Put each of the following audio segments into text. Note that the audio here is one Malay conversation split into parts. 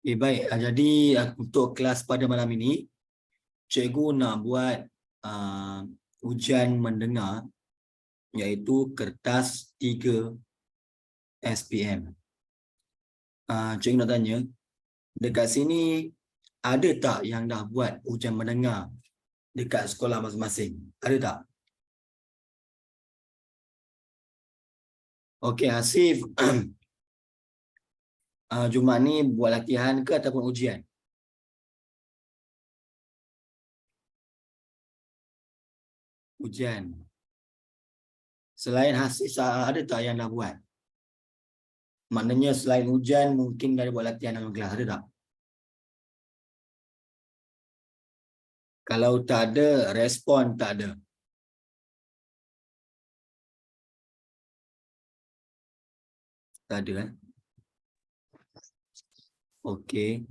Baik. Jadi untuk kelas pada malam ini, cikgu nak buat ujian mendengar iaitu kertas 3 SPM. Cikgu nak tanya, dekat sini ada tak yang dah buat ujian mendengar dekat sekolah masing-masing? Ada tak? Okey, Hasif. Jumaat ni buat latihan ke ataupun ujian? Ujian. Selain Hasif, ada tak yang dah buat? Maknanya selain ujian mungkin dah buat latihan dalam kelas, ada tak? Kalau tak ada, respon tak ada. Tak ada, eh? Okey.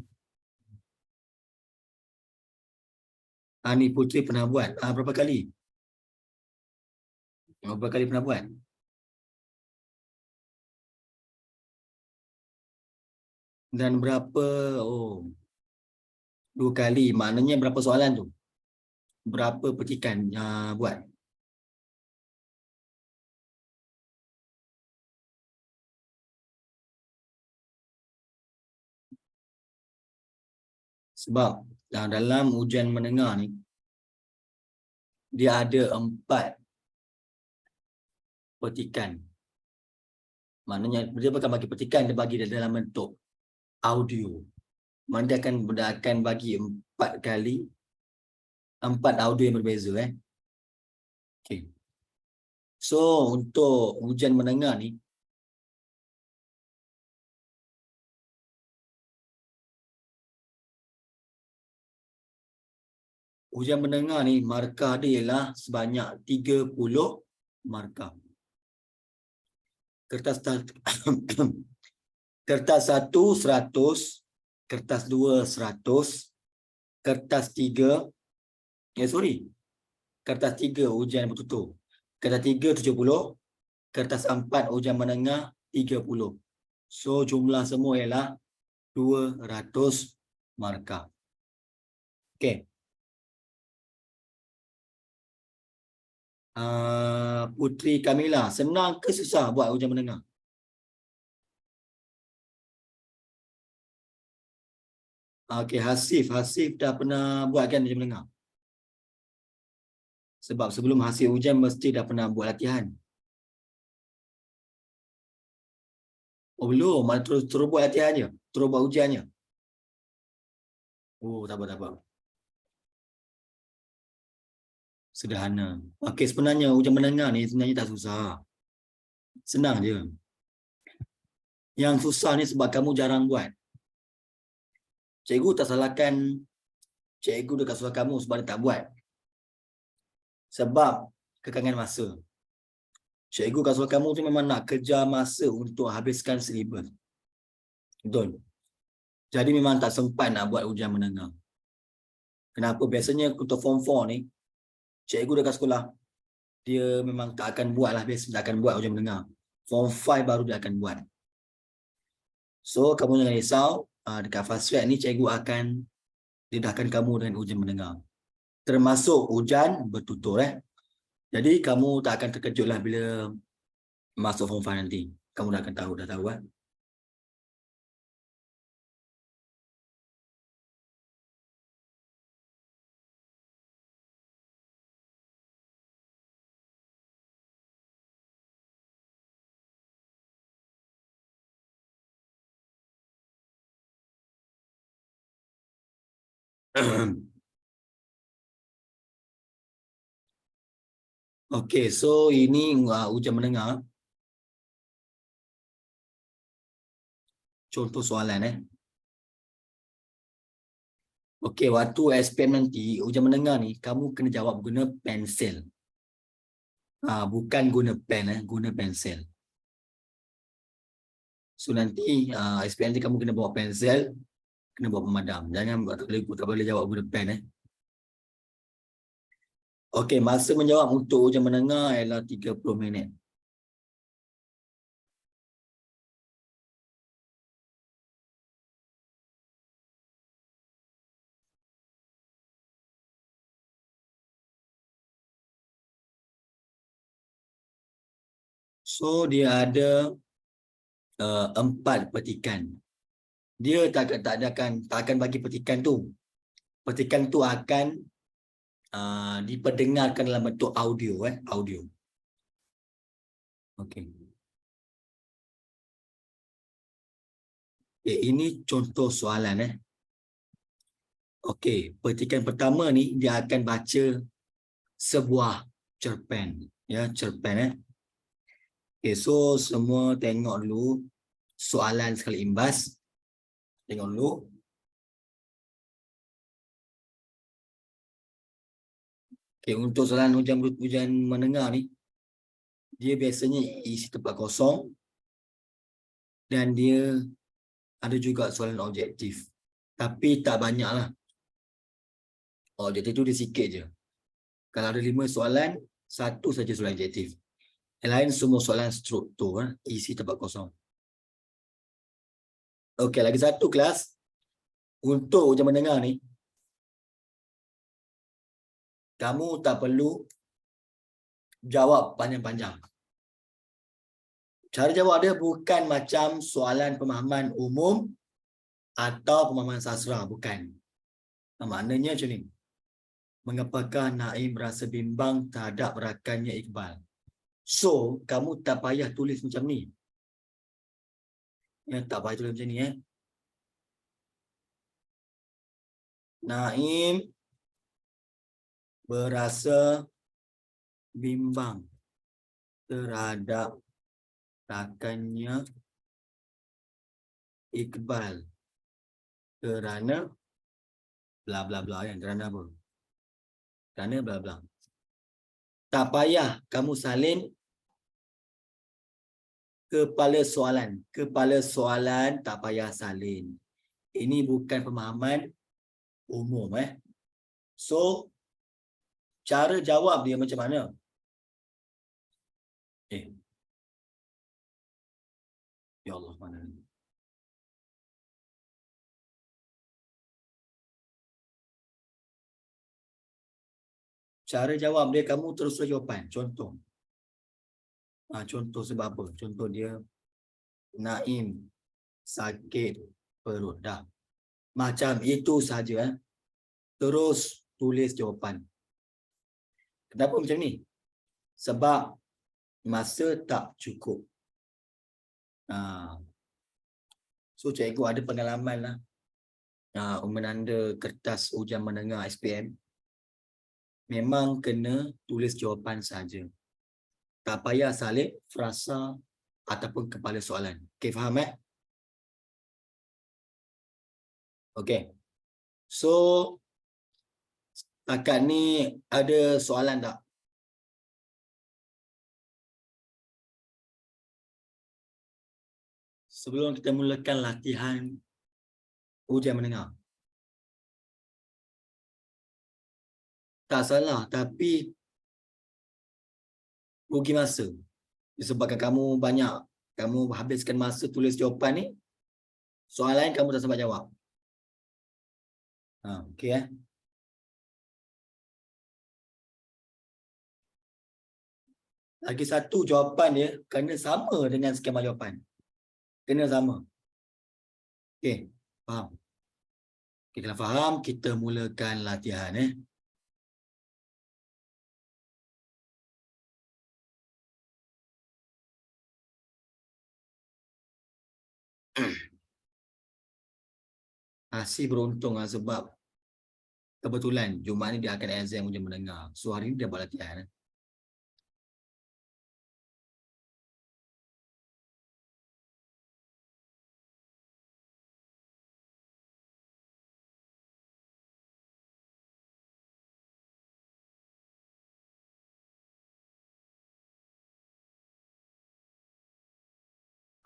Ni Putri pernah buat. Berapa kali? Berapa kali pernah buat? Dan berapa? Oh, 2 kali. Maknanya berapa soalan tu? Berapa petikan buat? Sebab dalam ujian mendengar ni, dia ada 4 petikan. Maknanya dia bukan bagi petikan, dia bagi dalam bentuk audio. Dia akan bagi 4 kali, 4 audio yang berbeza. Okay. So, untuk ujian mendengar ni, ujian mendengar ni, markah dia ialah sebanyak 30 markah. Kertas kertas 1 100, kertas 2 100, kertas 3 kertas 3 ujian bertutur, kertas 3 70, kertas 4 ujian mendengar 30. So jumlah semua ialah 200 markah. Okey. Putri Kamila, senang ke susah buat ujian mendengar? Okey, Hasif dah pernah buat kan ujian mendengar? Sebab sebelum hasil ujian mesti dah pernah buat latihan. Oh belum, mana terus buat latihannya, terus buat ujiannya. Oh, tak apa. Sederhana. Okey, sebenarnya ujian mendengar ni sebenarnya tak susah. Senang je. Yang susah ni sebab kamu jarang buat. Cikgu tak salahkan cikgu dekat salah kamu sebab dia tak buat. Sebab kekangan masa. Cikgu kat salah kamu tu memang nak kejar masa untuk habiskan silibus. Betul. Jadi memang tak sempat nak buat ujian mendengar. Kenapa? Biasanya untuk form 4 ni, cikgu dekat sekolah, dia memang tak akan buat lah, biasa tak akan buat ujian mendengar. Form 5 baru dia akan buat. So, kamu jangan risau, dekat fast track ni cikgu akan dedahkan kamu dengan ujian mendengar. Termasuk ujian bertutur. Jadi, kamu tak akan terkejut lah bila masuk form 5 nanti. Kamu dah akan tahu, dah tahu kan? Okey, so ini ujian mendengar. Contoh soalan. Okey, waktu SPM nanti, ujian mendengar ni, kamu kena jawab guna pensel. Bukan guna pen, guna pensel. So nanti SPM nanti kamu kena bawa pensel, kena bawa pemadam. Jangan tak boleh jawab guna pen. Okey, masa menjawab untuk ujian mendengar ialah 30 minit. So dia ada 4 petikan. Dia tak akan bagi petikan tu. Petikan tu akan diperdengarkan dalam bentuk audio, audio. Okey. Ini contoh soalan. Okey, petikan pertama ni dia akan baca sebuah cerpen, ya, cerpen. Okey, so semua tengok dulu soalan sekali imbas. Tengok dulu. Okey, untuk soalan ujian menengah ni, dia biasanya isi tempat kosong dan dia ada juga soalan objektif. Tapi tak banyaklah. Objektif tu dia sikit je. Kalau ada 5 soalan, 1 saja soalan objektif. Yang lain semua soalan struktur, isi tempat kosong. Okey, lagi satu kelas. Untuk ujian menengah ni, kamu tak perlu jawab panjang-panjang. Cara jawab dia bukan macam soalan pemahaman umum atau pemahaman sastra, bukan. Maknanya macam ni. Mengapakah Naim rasa bimbang terhadap rakannya Iqbal? So, kamu tak payah tulis macam ni. Ya, tak payah tulis macam ni. Naim berasa bimbang terhadap rakannya Iqbal kerana bla bla bla, yang kerana apa? Kerana bla bla. Tak payah kamu salin kepala soalan. Kepala soalan tak payah salin. Ini bukan pemahaman umum. So, cara jawab dia macam mana? Ya Allah, mana ni? Cara jawab dia, kamu terus jawapan. Contoh. Contoh sebab apa? Contoh dia, Naim sakit perut. Dah. Macam itu saja. Terus tulis jawapan. Kenapa macam ni? Sebab masa tak cukup. So cikgu ada pengalaman lah. Menanda kertas ujian menengah SPM. Memang kena tulis jawapan saja. Tak payah salin frasa ataupun kepala soalan. Okey, faham Okey. So setakat ni ada soalan tak? Sebelum kita mulakan latihan ujian menengah. Tak salah, tapi rugi masa. Disebabkan kamu habiskan masa tulis jawapan ni, soalan lain kamu tak sempat jawab. Okey Lagi satu jawapan dia kena sama dengan skema jawapan. Kena sama. Okey, faham? Okay, kalau faham, kita mulakan latihan. Asyik beruntung lah sebab kebetulan Jumaat ni dia akan exam ujian menengah. So hari ni dia buat latihan.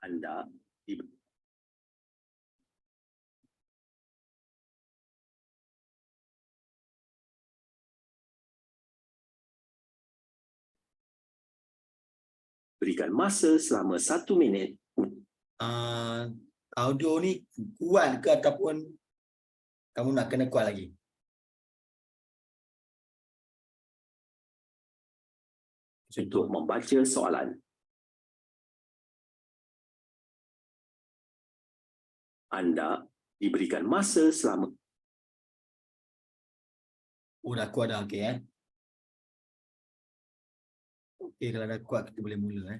Anda berikan masa selama 1 minit. Audio ni kuat ke ataupun kamu nak kena kuat lagi? Untuk membaca soalan. Anda diberikan masa selama Dah kuat dah, okey Okey, kalau dah kuat kita boleh mula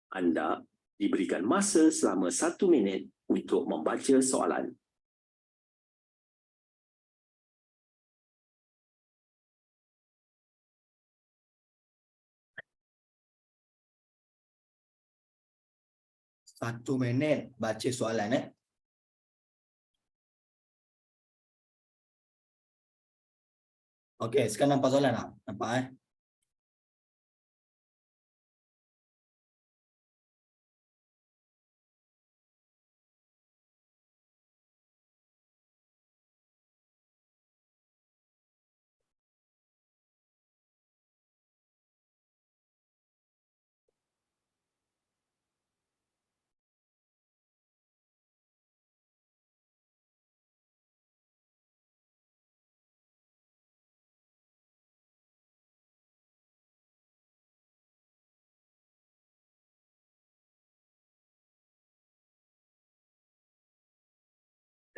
Anda diberikan masa selama 1 minit untuk membaca soalan. Satu minit baca soalan Okey, sekarang nampak soalan tak? Nampak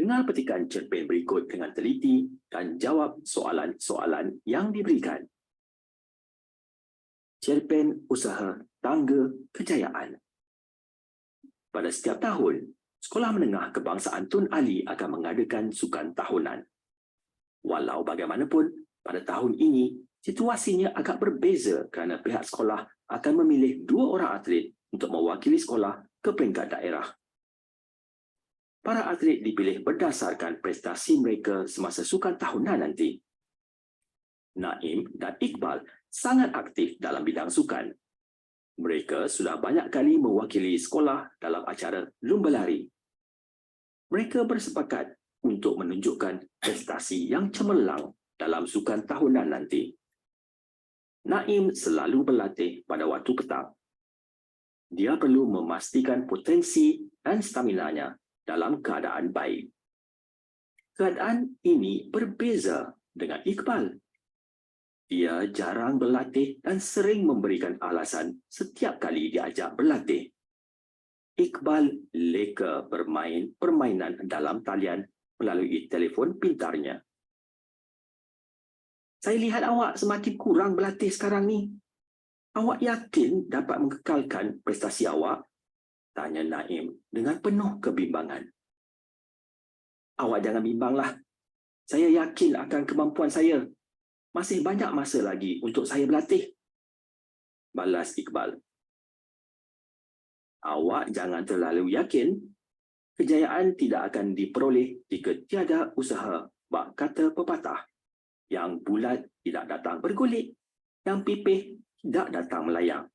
Dengar petikan cerpen berikut dengan teliti dan jawab soalan-soalan yang diberikan. Cerpen Usaha Tangga Kejayaan. Pada setiap tahun, Sekolah Menengah Kebangsaan Tun Ali akan mengadakan sukan tahunan. Walau bagaimanapun, pada tahun ini, situasinya agak berbeza kerana pihak sekolah akan memilih 2 orang atlet untuk mewakili sekolah ke peringkat daerah. Para atlet dipilih berdasarkan prestasi mereka semasa sukan tahunan nanti. Naim dan Iqbal sangat aktif dalam bidang sukan. Mereka sudah banyak kali mewakili sekolah dalam acara lumba lari. Mereka bersepakat untuk menunjukkan prestasi yang cemerlang dalam sukan tahunan nanti. Naim selalu berlatih pada waktu petang. Dia perlu memastikan potensi dan staminanya dalam keadaan baik. Keadaan ini berbeza dengan Iqbal. Dia jarang berlatih dan sering memberikan alasan setiap kali diajak berlatih. Iqbal leka bermain permainan dalam talian melalui telefon pintarnya. Saya lihat awak semakin kurang berlatih sekarang ni. Awak yakin dapat mengekalkan prestasi awak? Tanya Naim dengan penuh kebimbangan. Awak jangan bimbanglah. Saya yakin akan kemampuan saya. Masih banyak masa lagi untuk saya berlatih. Balas Iqbal. Awak jangan terlalu yakin. Kejayaan tidak akan diperoleh jika tiada usaha, bak kata pepatah. Yang bulat tidak datang bergulit, yang pipih tidak datang melayang.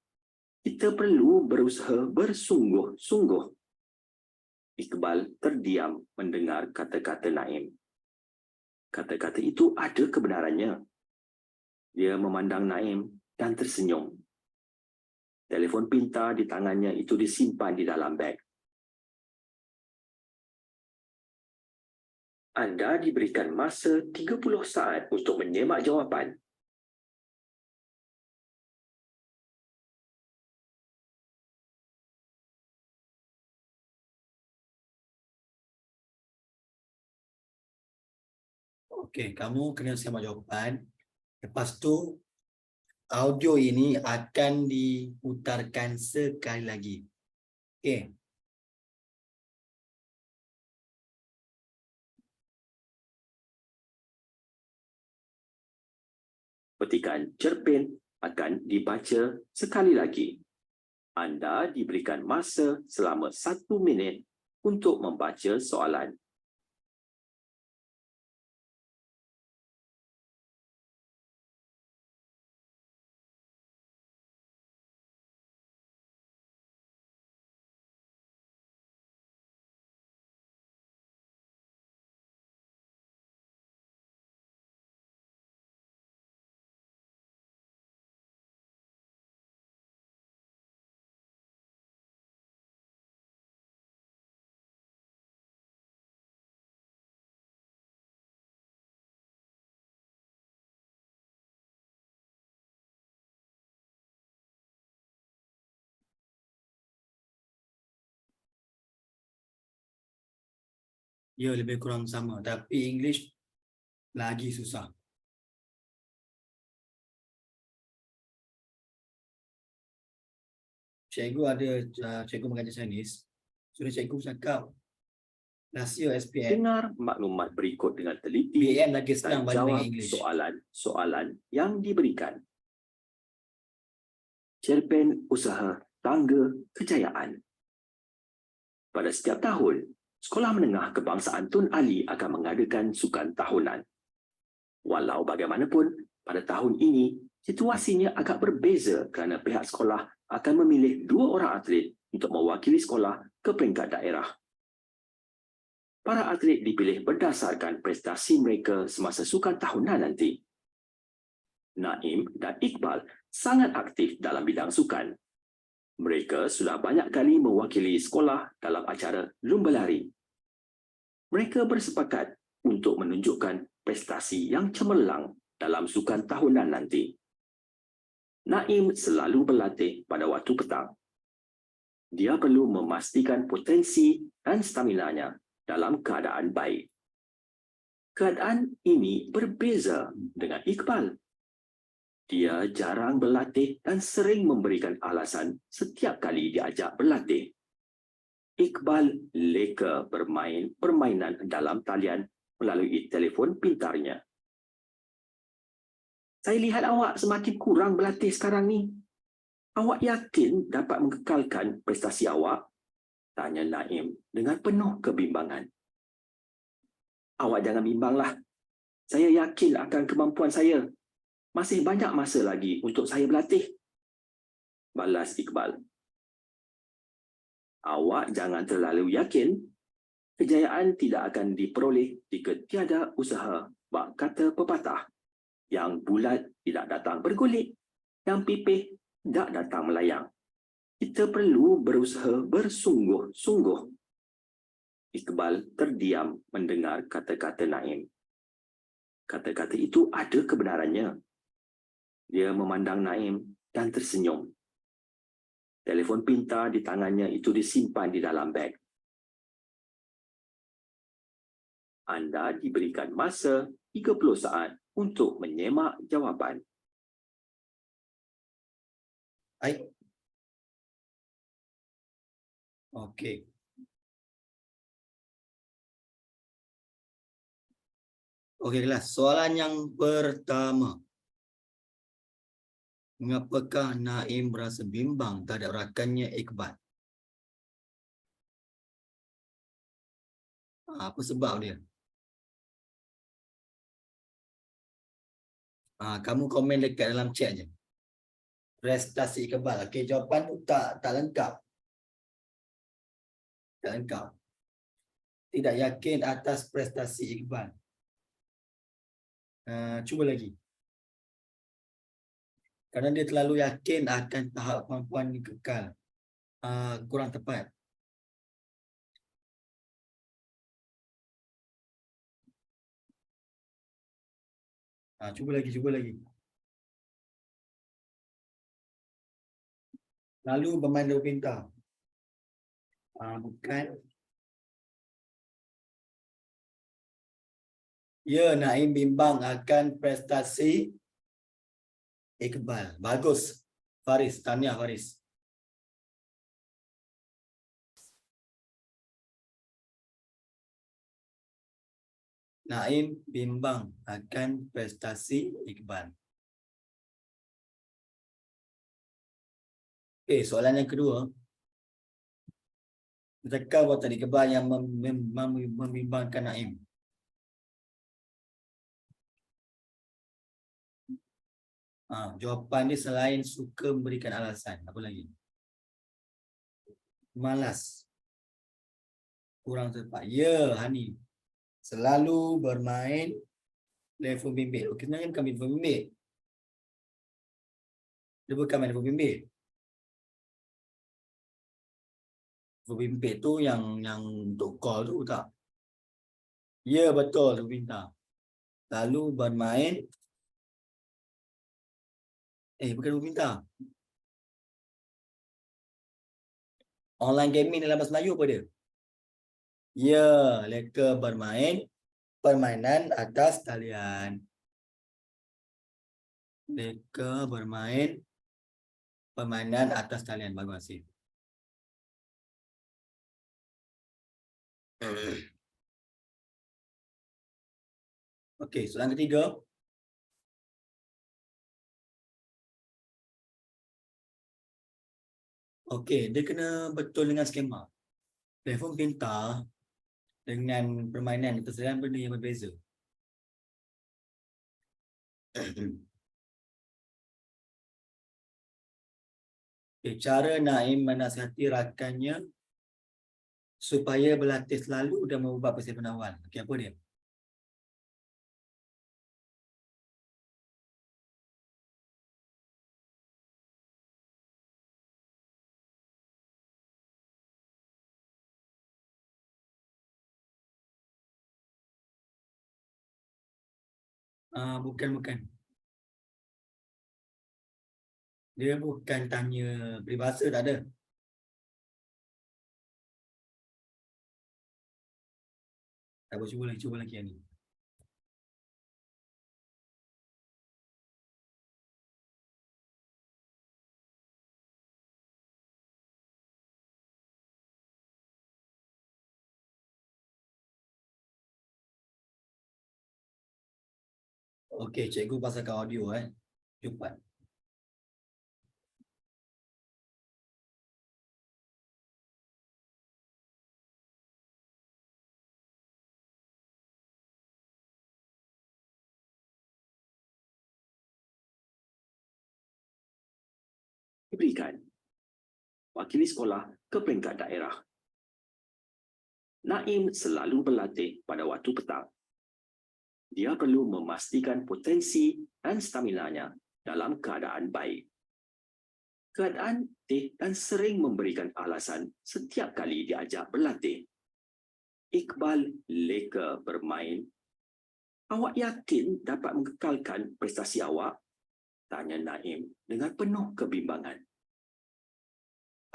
Kita perlu berusaha bersungguh-sungguh. Iqbal terdiam mendengar kata-kata Naim. Kata-kata itu ada kebenarannya. Dia memandang Naim dan tersenyum. Telefon pintar di tangannya itu disimpan di dalam beg. Anda diberikan masa 30 saat untuk menyemak jawapan. Okey, kamu kena semak jawapan. Lepas tu, audio ini akan diputarkan sekali lagi. Okey. Petikan cerpen akan dibaca sekali lagi. Anda diberikan masa selama 1 minit untuk membaca soalan. Ya, lebih kurang sama. Tapi English lagi susah. Cikgu ada, cikgu mengajar Chinese. Sudah cikgu cakap, last year SPM, Dengar maklumat berikut dengan teliti BM lagi dan senang berbanding dengan jawab English. soalan-soalan yang diberikan. Cerpen Usaha Tangga Kejayaan. Pada setiap tahun, Sekolah Menengah Kebangsaan Tun Ali akan mengadakan sukan tahunan. Walau bagaimanapun, pada tahun ini, situasinya agak berbeza kerana pihak sekolah akan memilih 2 orang atlet untuk mewakili sekolah ke peringkat daerah. Para atlet dipilih berdasarkan prestasi mereka semasa sukan tahunan nanti. Naim dan Iqbal sangat aktif dalam bidang sukan. Mereka sudah banyak kali mewakili sekolah dalam acara lumba lari. Mereka bersepakat untuk menunjukkan prestasi yang cemerlang dalam sukan tahunan nanti. Naim selalu berlatih pada waktu petang. Dia perlu memastikan potensi dan staminanya dalam keadaan baik. Keadaan ini berbeza dengan Iqbal. Dia jarang berlatih dan sering memberikan alasan setiap kali diajak berlatih. Iqbal leka bermain permainan dalam talian melalui telefon pintarnya. Saya lihat awak semakin kurang berlatih sekarang ni. Awak yakin dapat mengekalkan prestasi awak? Tanya Naim dengan penuh kebimbangan. Awak jangan bimbanglah. Saya yakin akan kemampuan saya. Masih banyak masa lagi untuk saya berlatih. Balas Iqbal. Awak jangan terlalu yakin. Kejayaan tidak akan diperoleh jika tiada usaha, bak kata pepatah. Yang bulat tidak datang bergulik, yang pipih tidak datang melayang. Kita perlu berusaha bersungguh-sungguh. Iqbal terdiam mendengar kata-kata Naim. Kata-kata itu ada kebenarannya. Dia memandang Naim dan tersenyum. Telefon pintar di tangannya itu disimpan di dalam beg. Anda diberikan masa 30 saat untuk menyemak jawapan. Baik. Okey. Okey kelas. Soalan yang pertama. Mengapakah Naim berasa bimbang terhadap rakannya Iqbal? Apa sebab dia? Kamu komen dekat dalam chat je. Prestasi Iqbal. Okey, jawapan tu tak lengkap. Tak lengkap. Tidak yakin atas prestasi Iqbal. Cuba lagi. Kerana dia terlalu yakin akan tahap kemampuan yang kekal. Kurang tepat. Cuba lagi. Lalu bermain dua pintar. Bukan. Ya, Naim bimbang akan prestasi Iqbal. Bagus. Faris, tahniah Faris. Naim bimbang akan prestasi Iqbal. Soalan yang kedua. Adakah buat tadi Iqbal yang membimbangkan Naim? Jawapan dia selain suka memberikan alasan. Apa lagi? Malas. Kurang tepat. Ya, Hani. Selalu bermain telefon bimbit. Okey, sebenarnya bukan telefon bimbit. Dia bukan main telefon bimbit. Telefon bimbit tu yang untuk call tu tak? Ya, betul tu pintar. Lalu bermain bukan telefon pintar. Online gaming dalam bahasa Melayu apa dia? Ya, leka bermain permainan atas talian. Leka bermain permainan atas talian. Bagus, Asif. Okey, soalan ketiga. Okey, dia kena betul dengan skema. Telefon pintar dengan permainan atas talian benda yang berbeza. Okay, cara Naim menasihati rakannya supaya berlatih selalu dan mengubah persiapan awal. Okey, apa dia? Bukan. Dia bukan tanya peribahasa, tak ada. Tak boleh cuba lagi yang ni. Okey, cikgu pasangkan audio cepat. Diberikan wakili sekolah ke peringkat daerah. Naim selalu berlatih pada waktu petang. Dia perlu memastikan potensi dan staminanya dalam keadaan baik. Keadaan dan sering memberikan alasan setiap kali diajak berlatih. Iqbal leka bermain. Awak yakin dapat mengekalkan prestasi awak? Tanya Naim dengan penuh kebimbangan.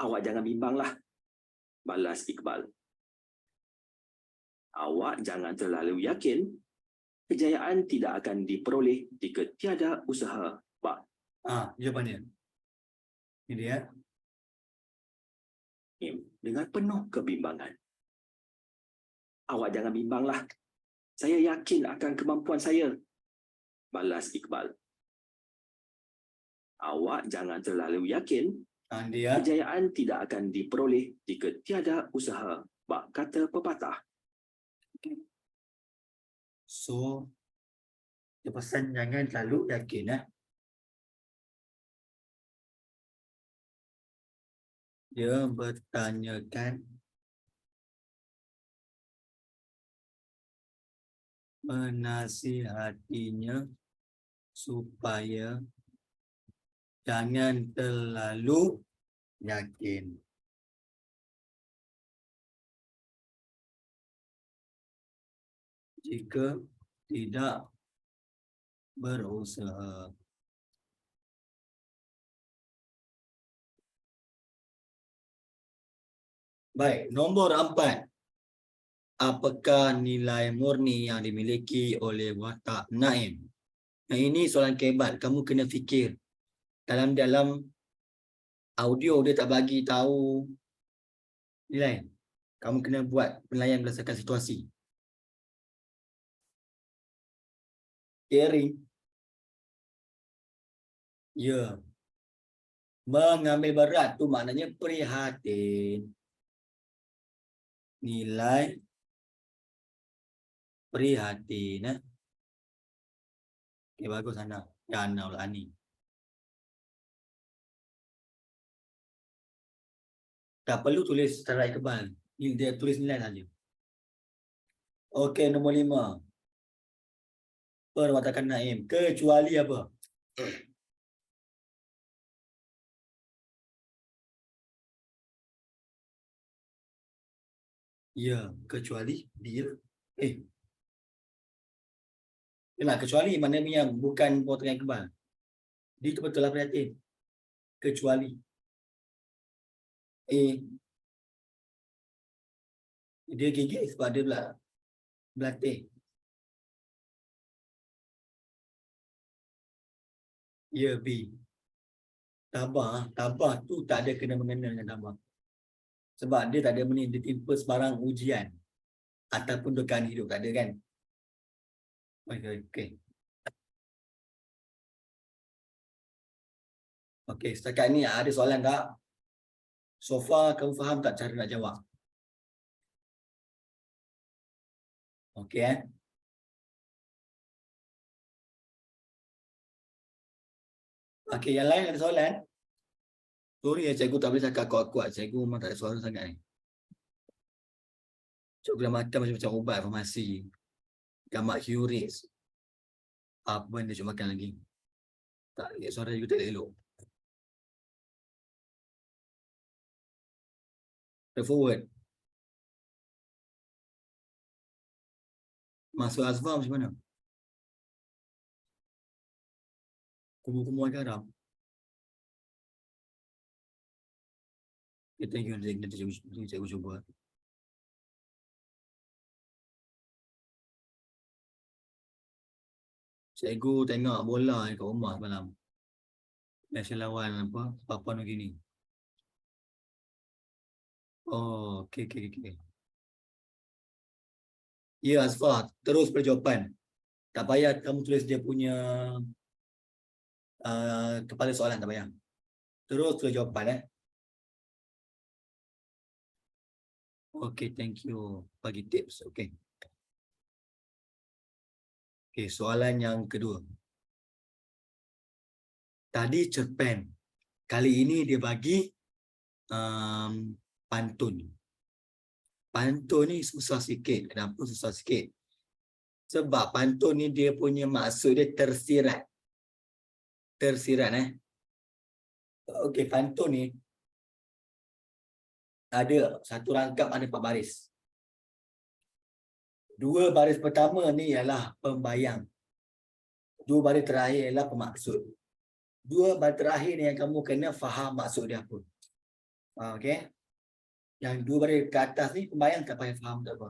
Awak jangan bimbanglah, balas Iqbal. Awak jangan terlalu yakin. Kejayaan tidak akan diperoleh jika tiada usaha. Pak. Jawapan dia. Ini dia. Dengan penuh kebimbangan. Awak jangan bimbanglah. Saya yakin akan kemampuan saya. Balas Iqbal. Awak jangan terlalu yakin. Dia. Kejayaan tidak akan diperoleh jika tiada usaha. Pak, kata pepatah. So, dia pesan jangan terlalu yakin. Dia bertanyakan menasihatinya supaya jangan terlalu yakin. Jika tidak berusaha. Baik, nombor 4. Apakah nilai murni yang dimiliki oleh watak Naim? Ini soalan kebat. Kamu kena fikir. Dalam audio dia tak bagi tahu nilai. Kamu kena buat penilaian berdasarkan situasi. Caring. Ya. Mengambil berat tu maknanya prihatin. Nilai prihatin. Okay, bagus Ana. Ana ulah Ani. Tak perlu tulis secara kebal. Dia tulis nilai saja. Okey, nombor 5. Perwatakan Naim. Kecuali apa? Ya, kecuali dia. Yalah, kecuali maknanya bukan perwatakan kebal. Dia tu betul lah prihatin. Kecuali. Dia gigit sebab dia berlatih. Ya, B. Tabah tu tak ada kena-mengena dengan tabah. Sebab dia tak ada benda, dia timpa sebarang ujian ataupun tekan hidup, tak ada kan? Okey. Okey, setakat ni ada soalan tak? So far kamu faham tak cara nak jawab? Okey Okey, yang lain ada soalan? Sorry ya, cikgu tak boleh cakap kuat-kuat. Cikgu memang tak ada suara sangat ni. Cikgu dah makan macam ubat farmasi. Gamak Hurix. Apa benda cikgu makan lagi? Tak, suara cikgu tak elok. Forward. Masuk Azfar macam mana? Kumur-kumur garam. Kita cikgu cuba. Cikgu tengok bola kat rumah semalam. Malaysia lawan apa? Papua New Guinea. Oh, okey. Ya, Azfar, terus berjawapan. Tak payah kamu tulis dia punya kepala soalan, tak payah. Terus jawapan Okey, thank you bagi tips. Okey, soalan yang kedua. Tadi cerpen. Kali ini dia bagi pantun. Pantun ni susah sikit. Kenapa susah sikit? Sebab pantun ni dia punya maksud dia tersirat. Okey, pantun ni ada satu rangkap, ada 4 baris. 2 baris pertama ni ialah pembayang. 2 baris terakhir ialah pemaksud. 2 baris terakhir ni yang kamu kena faham maksud dia apa. Okey. Yang 2 baris ke atas ni pembayang tak payah faham tak apa.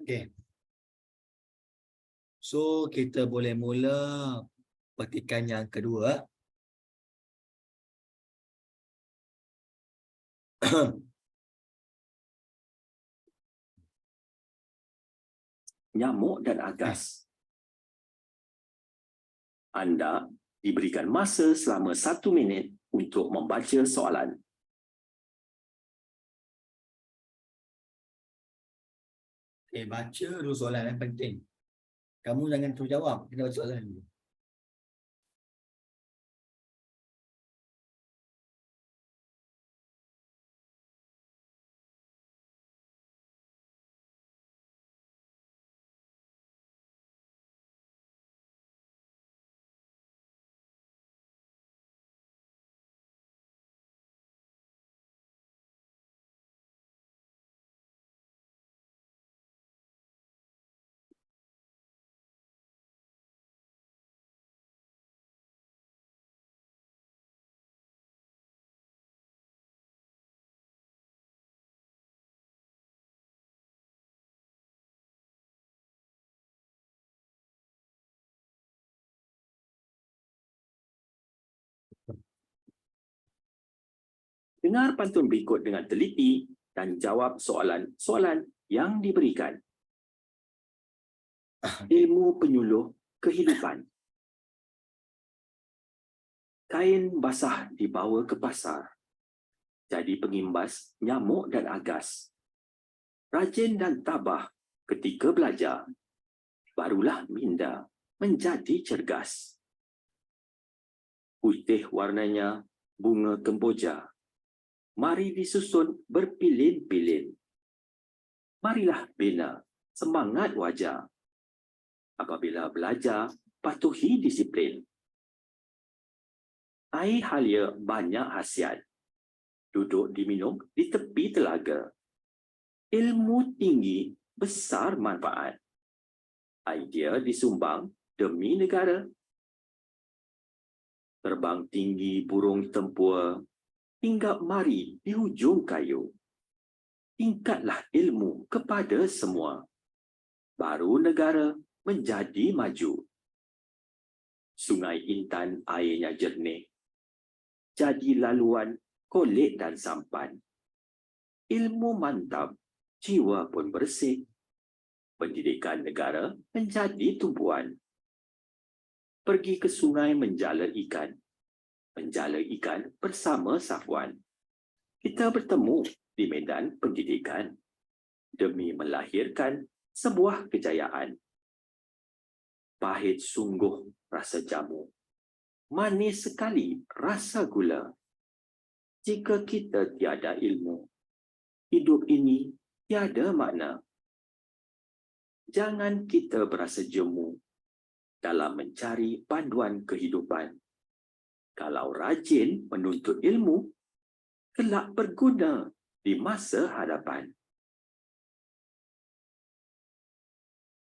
Okey. So kita boleh mula petikan yang kedua. Nyamuk dan agas. Anda diberikan masa selama 1 minit untuk membaca soalan. Baca dulu soalan yang penting. Kamu jangan terus jawab, kita baca soalan dulu. Dengar pantun berikut dengan teliti dan jawab soalan-soalan yang diberikan. Ilmu penyuluh kehidupan. Kain basah dibawa ke pasar. Jadi pengimbas nyamuk dan agas. Rajin dan tabah ketika belajar. Barulah minda menjadi cergas. Putih warnanya bunga kemboja. Mari disusun berpilin-pilin. Marilah bina semangat wajar. Apabila belajar, patuhi disiplin. Air halia banyak khasiat. Duduk diminum di tepi telaga. Ilmu tinggi besar manfaat. Idea disumbang demi negara. Terbang tinggi burung tempua. Hinggap mari di hujung kayu. Tingkatlah ilmu kepada semua, baru negara menjadi maju. Sungai Intan airnya jernih, jadi laluan kolek dan sampan. Ilmu mantap, jiwa pun bersih. Pendidikan negara menjadi tumpuan. Pergi ke sungai menjala ikan bersama Safwan. Kita bertemu di medan pendidikan demi melahirkan sebuah kejayaan. Pahit sungguh rasa jamu, manis sekali rasa gula. Jika kita tiada ilmu, hidup ini tiada makna. Jangan kita berasa jemu dalam mencari panduan kehidupan. Kalau rajin menuntut ilmu, kelak berguna di masa hadapan.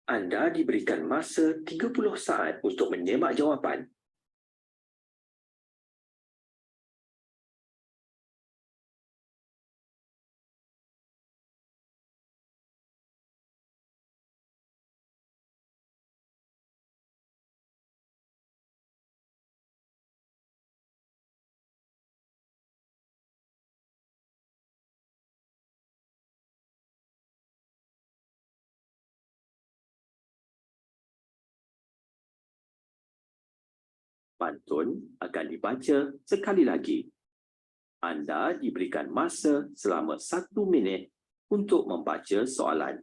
Anda diberikan masa 30 saat untuk menyemak jawapan. Pantun akan dibaca sekali lagi. Anda diberikan masa selama 1 minit untuk membaca soalan.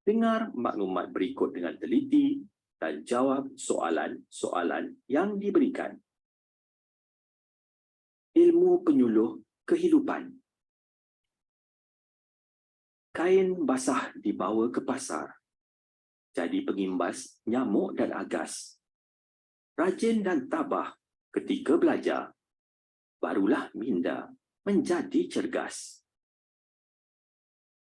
Dengar maklumat berikut dengan teliti dan jawab soalan-soalan yang diberikan. Ilmu penyuluh kehidupan. Kain basah dibawa ke pasar, jadi pengimbas nyamuk dan agas. Rajin dan tabah ketika belajar, barulah minda menjadi cergas.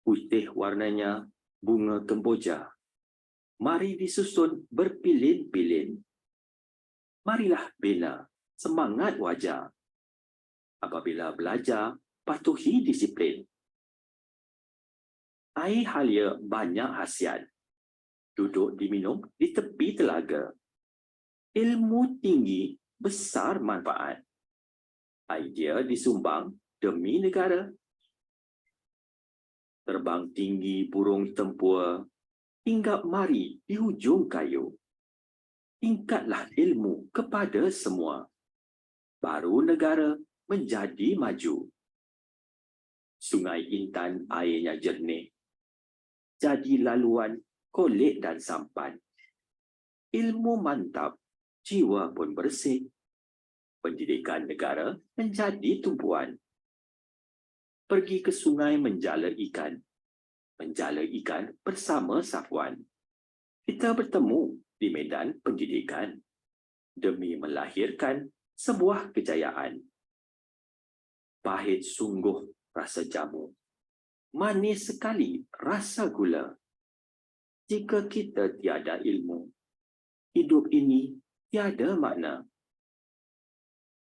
Putih warnanya bunga kemboja. Mari disusun berpilin-pilin. Marilah bina semangat wajar. Apabila belajar, patuhi disiplin. Air halia banyak khasiat. Duduk diminum di tepi telaga. Ilmu tinggi besar manfaat. Idea disumbang demi negara. Terbang tinggi burung tempua, hinggap mari di hujung kayu. Tingkatlah ilmu kepada semua, baru negara menjadi maju. Sungai Intan airnya jernih, jadi laluan kolek dan sampan. Ilmu mantap, jiwa pun bersih. Pendidikan negara menjadi tumpuan. Pergi ke sungai menjala ikan bersama Safwan. Kita bertemu di medan pendidikan demi melahirkan sebuah kejayaan. Pahit sungguh rasa jamu, manis sekali rasa gula. Jika kita tiada ilmu, hidup ini tiada makna.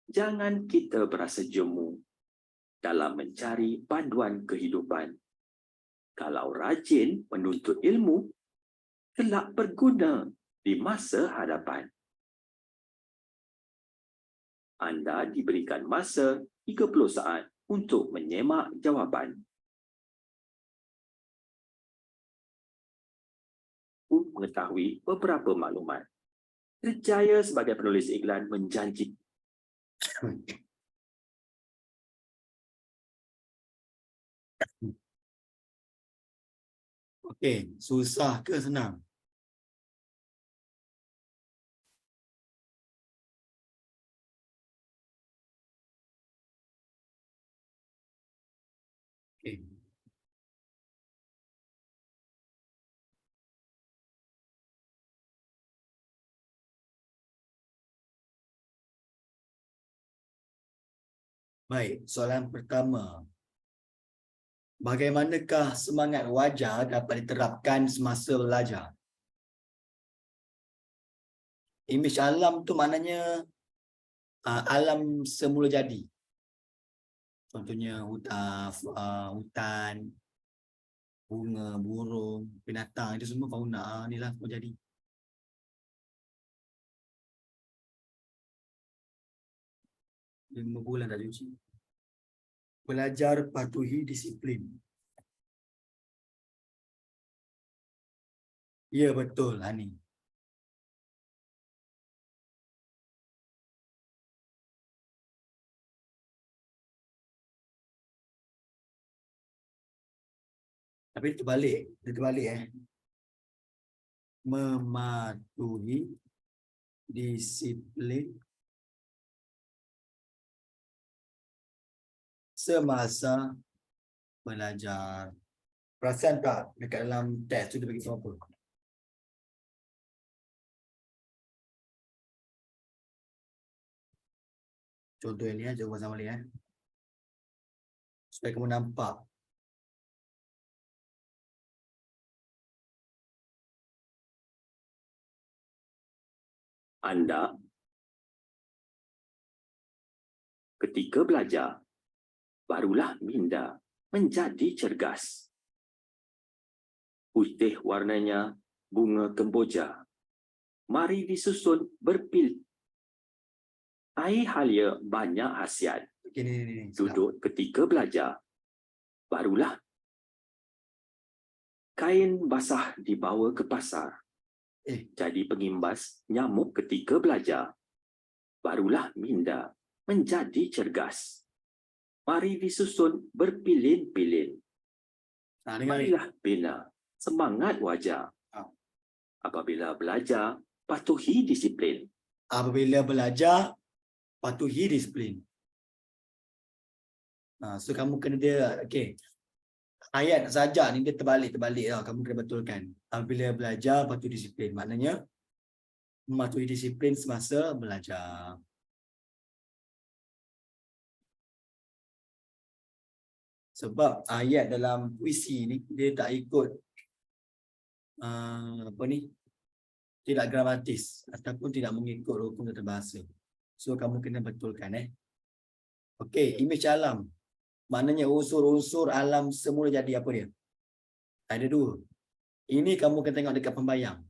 Jangan kita berasa jemu dalam mencari panduan kehidupan. Kalau rajin menuntut ilmu, kelak berguna di masa hadapan. Anda diberikan masa 30 saat untuk menyemak jawapan. mampu mengetahui beberapa maklumat. Kerjaya sebagai penulis iklan menjanjikan. Okey, susah ke senang? Okey. Baik, soalan pertama. Bagaimanakah semangat wajar dapat diterapkan semasa belajar? Imej alam tu maknanya alam semula jadi. Contohnya hutan, bunga, burung, binatang, itu semua fauna ni lah semua jadi. Lima bulan dah cuci. Belajar patuhi disiplin. Ya betul, Hani. Tapi dia terbalik mematuhi disiplin semasa belajar. Perasan tak dekat dalam teks tu dia bagi tahu apa? Contoh yang ni coba sama balik supaya kamu nampak. Anda ketika belajar, barulah minda menjadi cergas. Putih warnanya bunga kemboja. Mari disusun berpil. Air halia banyak khasiat. Okay, ni. Duduk ketika belajar, barulah kain basah dibawa ke pasar. Jadi pengimbas nyamuk ketika belajar, barulah minda menjadi cergas. Mari disusun berpilin-pilin. Marilah bina semangat wajar. Apabila belajar, patuhi disiplin. Apabila belajar, patuhi disiplin. So kamu kena dia, okay. Ayat saja ni dia terbalik lah. Kamu kena betulkan. Apabila belajar, patuhi disiplin. Maknanya, mematuhi disiplin semasa belajar. Sebab ayat dalam puisi ni, dia tak ikut tidak gramatis ataupun tidak mengikut hukum tata bahasa. So kamu kena betulkan Okey, imej alam. Maknanya unsur-unsur alam semula jadi apa dia? Ada dua. Ini kamu kena tengok dekat pembayang.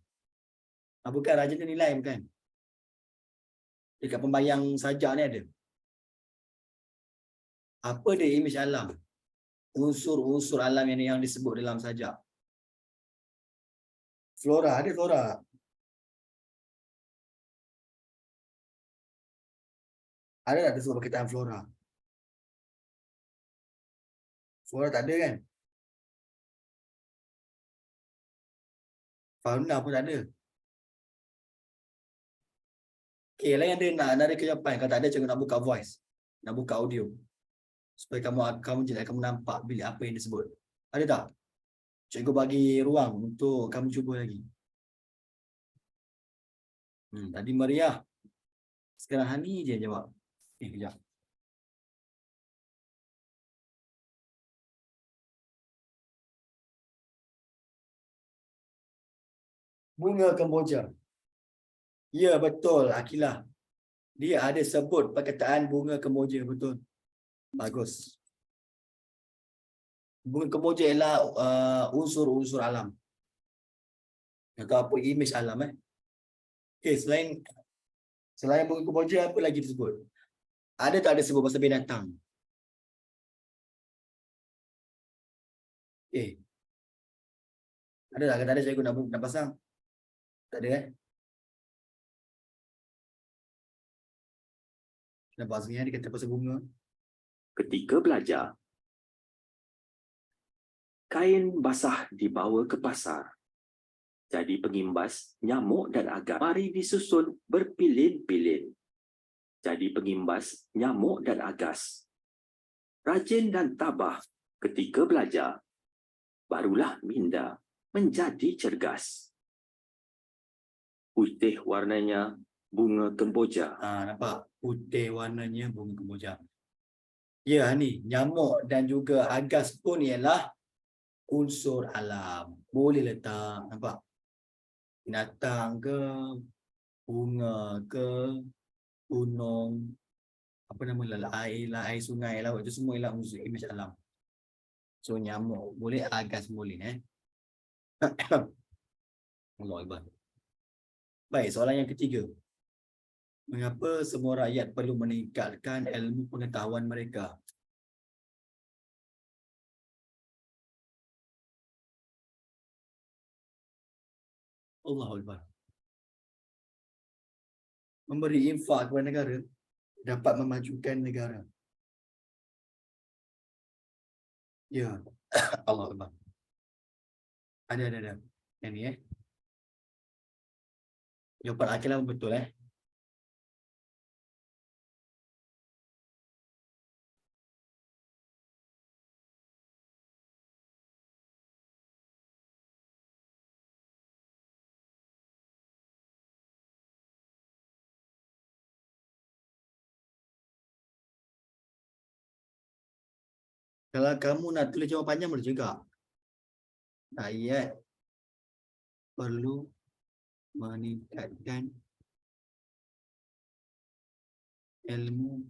Bukan Raja ni nilai bukan? Dekat pembayang sajak ni ada. Apa dia imej alam? Unsur-unsur alam yang disebut dalam sajak. Flora, ada flora. Ada tak disebut berkaitan flora? Flora tak ada kan? Fauna pun tak ada. Okay, lain ada nak ada kejawapan. Kalau tak ada, cikgu nak buka voice. Nak buka audio. Supaya kamu jelas, kamu nampak bila apa yang disebut. Ada tak? Cikgu bagi ruang untuk kamu cuba lagi. Tadi Maria. Sekarang Hani je jawab. Kejap. Bunga kemboja. Ya, betul, Akilah. Dia ada sebut perkataan bunga kemboja, betul. Bagus. Bunga kemboja ialah unsur-unsur alam. Atau apa imej alam Okey, selain bunga kemboja, apa lagi disebut? Ada tak ada sebut pasal binatang? Ada tak? Kata ada cikgu nak pasang? Tak ada Nampak sini dia kata pasal bunga. Ketika belajar, kain basah dibawa ke pasar. Jadi pengimbas, nyamuk dan agar mari disusun berpilin-pilin. Jadi pengimbas, nyamuk dan agas. Rajin dan tabah ketika belajar, barulah minda menjadi cergas. Putih warnanya bunga kemboja. Nampak? Putih warnanya bunga kemboja. Ya, ni nyamuk dan juga agas pun ialah unsur alam. Boleh letak, nampak? Binatang ke, bunga ke, gunung, apa nama lah, air sungai, laut, itu semua ialah unsur imej alam. So nyamuk boleh, agas boleh Allah Akbar. Baik, soalan yang ketiga. Mengapa semua rakyat perlu meningkatkan ilmu pengetahuan mereka? Allah Akbar. Memberi infak kepada negara dapat memajukan negara. Ya, Allah Akbar. Ada. Yang ni jawapan Akil pun betul Kalau kamu nak tulis jawapannya boleh juga. Rakyat perlu meningkatkan ilmu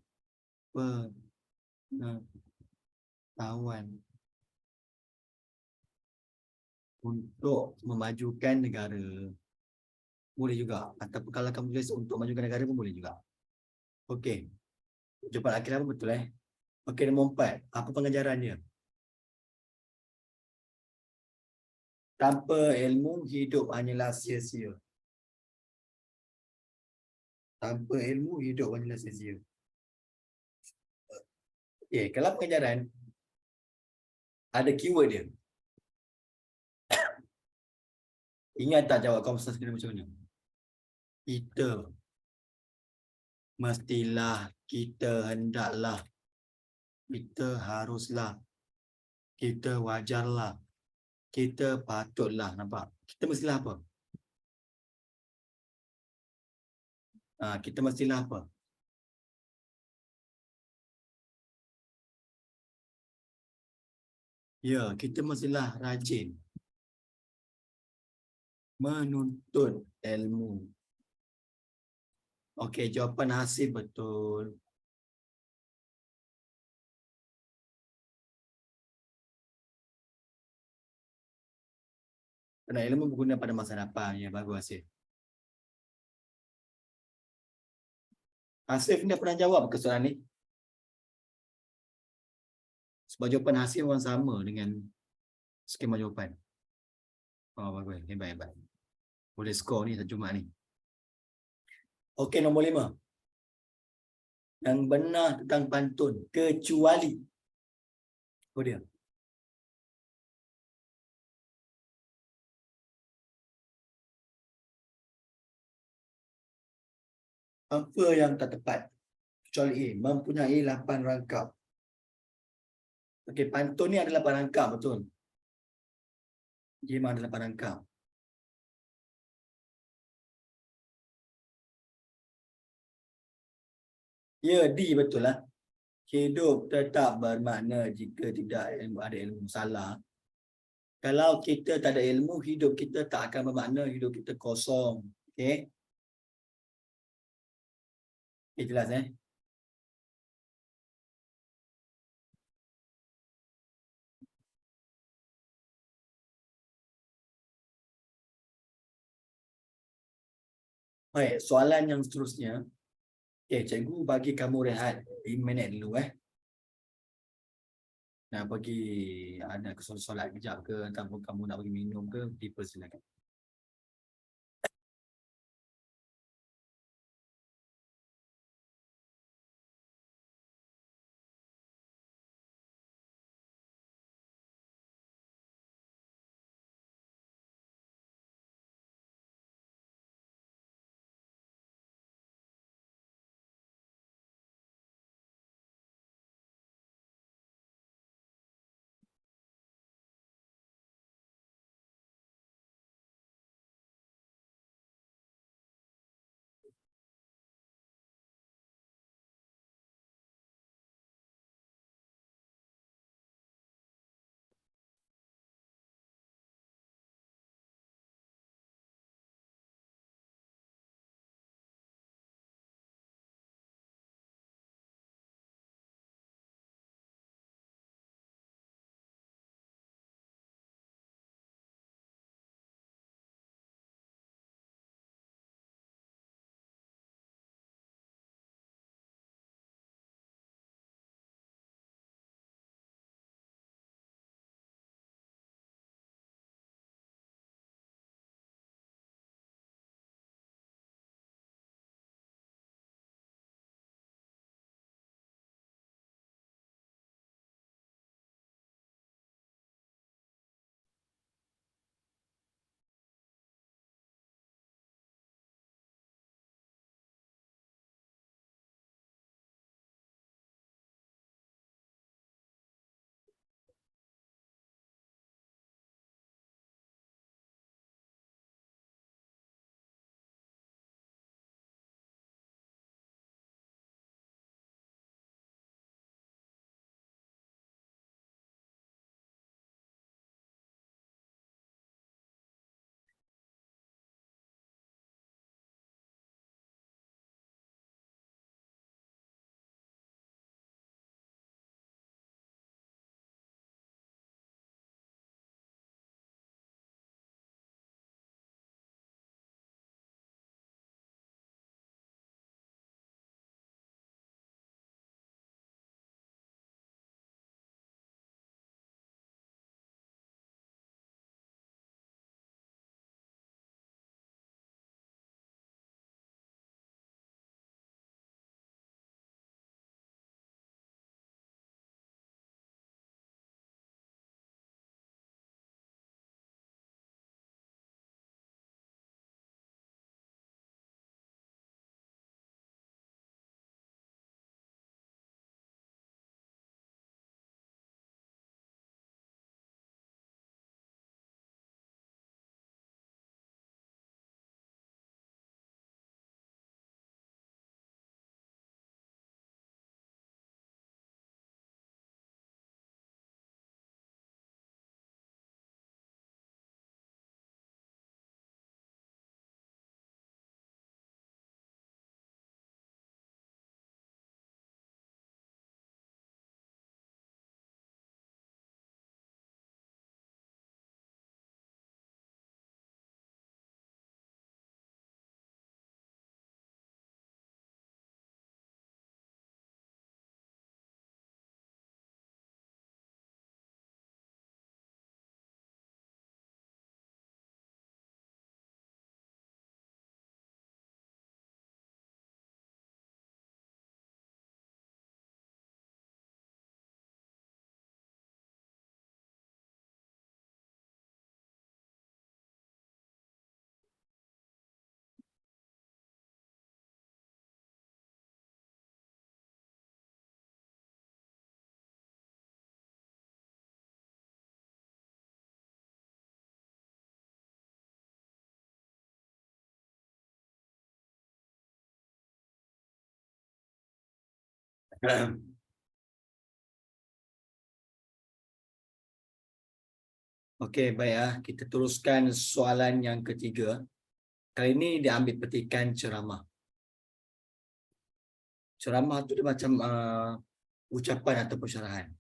pengetahuan untuk memajukan negara. Boleh juga. Ataupun kalau kamu tulis untuk memajukan negara pun boleh juga. Okey. Jawapan Akil pun betul Okey, nombor 4. Apa pengajarannya? Tanpa ilmu, hidup hanyalah sia-sia. Tanpa ilmu, hidup hanyalah sia-sia. Okey, kalau pengajaran, ada keyword dia. Ingat tak jawab konversasi kena macam mana? Kita. Mestilah, kita hendaklah, kita haruslah, kita wajarlah, kita patutlah. Nampak? Kita mestilah apa? Kita mestilah apa? Ya, kita mestilah rajin menuntut ilmu. Okey, jawapan Hasib betul. Kerana ilmu berguna pada masa depan. Ya, bagus Hasib. Hasib ni dah pernah jawab ke soalan ni? Sebab jawapan Hasib orang sama dengan skema jawapan. Oh, bagus. Hebat. Boleh skor ni satu Jumaat ni. Okey, nombor 5. Yang benar tentang pantun. Kecuali. Apa dia? Apa yang tak tepat? Kecuali A. Mempunyai 8 rangkap. Okey, pantun ni ada 8 rangkap, betul? Dia memang ada 8 rangkap. Ya, D betul lah. Hidup tetap bermakna jika tidak ada ilmu. Salah. Kalau kita tak ada ilmu, hidup kita tak akan bermakna, hidup kita kosong. Okey? Okay, jelas Baik, soalan yang seterusnya. Okey, cikgu bagi kamu rehat 5 minit dulu Nak pergi ada solat kejap ke, ataupun kamu nak pergi minum ke, dipersilakan. Okey, baik kita teruskan soalan yang ketiga. Kali ini dia ambil petikan ceramah. Ceramah tu dia macam ucapan ataupun syarahan.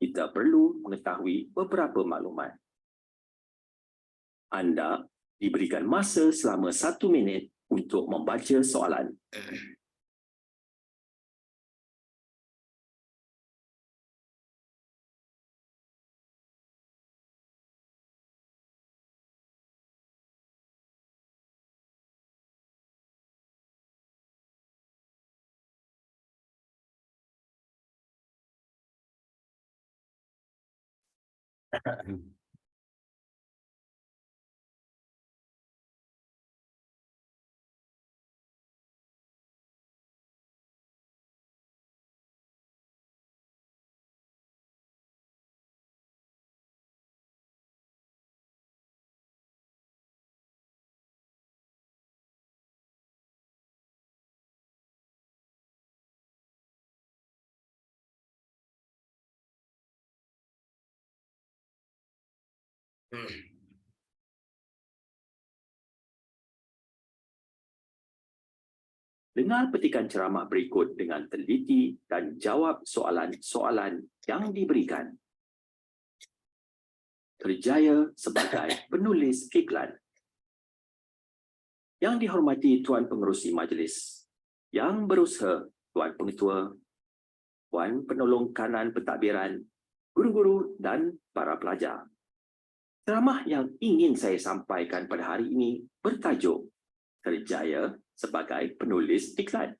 Kita perlu mengetahui beberapa maklumat. Anda diberikan masa selama 1 minit untuk membaca soalan. Dengar petikan ceramah berikut dengan teliti dan jawab soalan-soalan yang diberikan. Kerjaya sebagai penulis iklan. Yang dihormati Tuan Pengerusi Majlis, yang berusaha Tuan Pengetua, Puan Penolong Kanan Pentadbiran, guru-guru dan para pelajar. Ceramah yang ingin saya sampaikan pada hari ini bertajuk Kerjaya sebagai penulis iklan.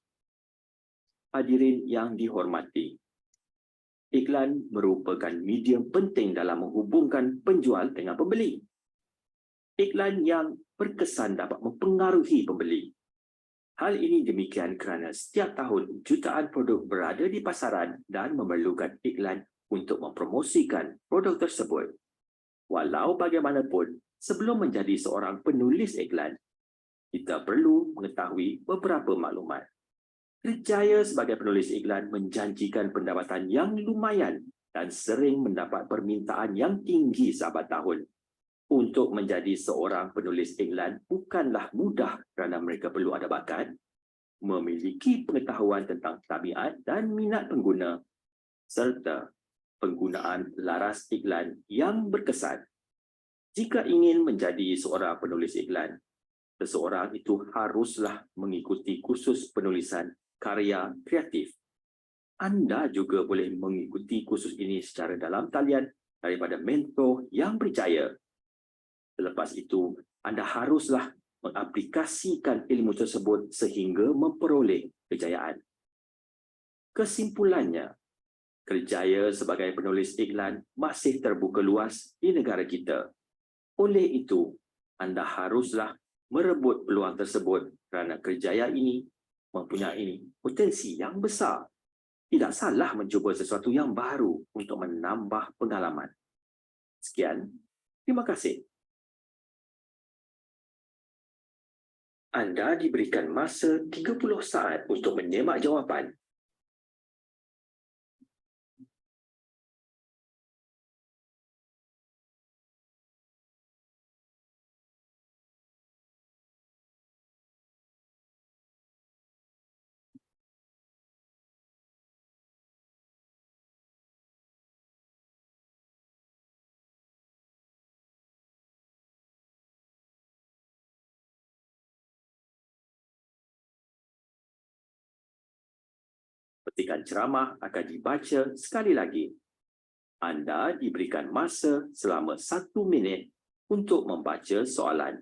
Hadirin yang dihormati, iklan merupakan medium penting dalam menghubungkan penjual dengan pembeli. Iklan yang berkesan dapat mempengaruhi pembeli. Hal ini demikian kerana setiap tahun jutaan produk berada di pasaran dan memerlukan iklan untuk mempromosikan produk tersebut. Walau bagaimanapun, sebelum menjadi seorang penulis iklan, kita perlu mengetahui beberapa maklumat. Kerjaya sebagai penulis iklan menjanjikan pendapatan yang lumayan dan sering mendapat permintaan yang tinggi sahabat tahun. Untuk menjadi seorang penulis iklan bukanlah mudah kerana mereka perlu ada bakat, memiliki pengetahuan tentang tabiat dan minat pengguna, serta penggunaan laras iklan yang berkesan. Jika ingin menjadi seorang penulis iklan, seseorang itu haruslah mengikuti kursus penulisan karya kreatif. Anda juga boleh mengikuti kursus ini secara dalam talian daripada mentor yang berjaya. Selepas itu, anda haruslah mengaplikasikan ilmu tersebut sehingga memperoleh kejayaan. Kesimpulannya, kerjaya sebagai penulis iklan masih terbuka luas di negara kita. Oleh itu, anda haruslah merebut peluang tersebut kerana kerjaya ini mempunyai potensi yang besar. Tidak salah mencuba sesuatu yang baru untuk menambah pengalaman. Sekian, terima kasih. Anda diberikan masa 30 saat untuk menyemak jawapan. Petikan ceramah akan dibaca sekali lagi. Anda diberikan masa selama 1 minit untuk membaca soalan.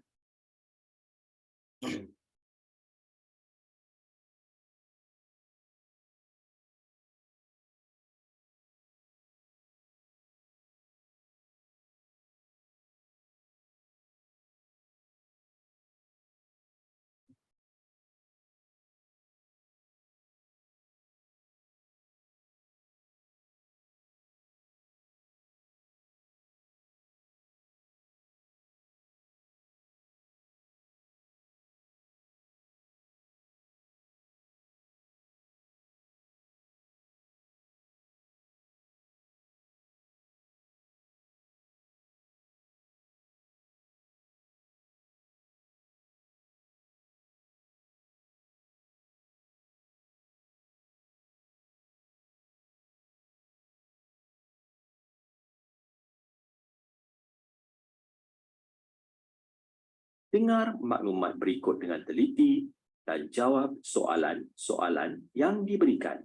Dengar maklumat berikut dengan teliti dan jawab soalan-soalan yang diberikan.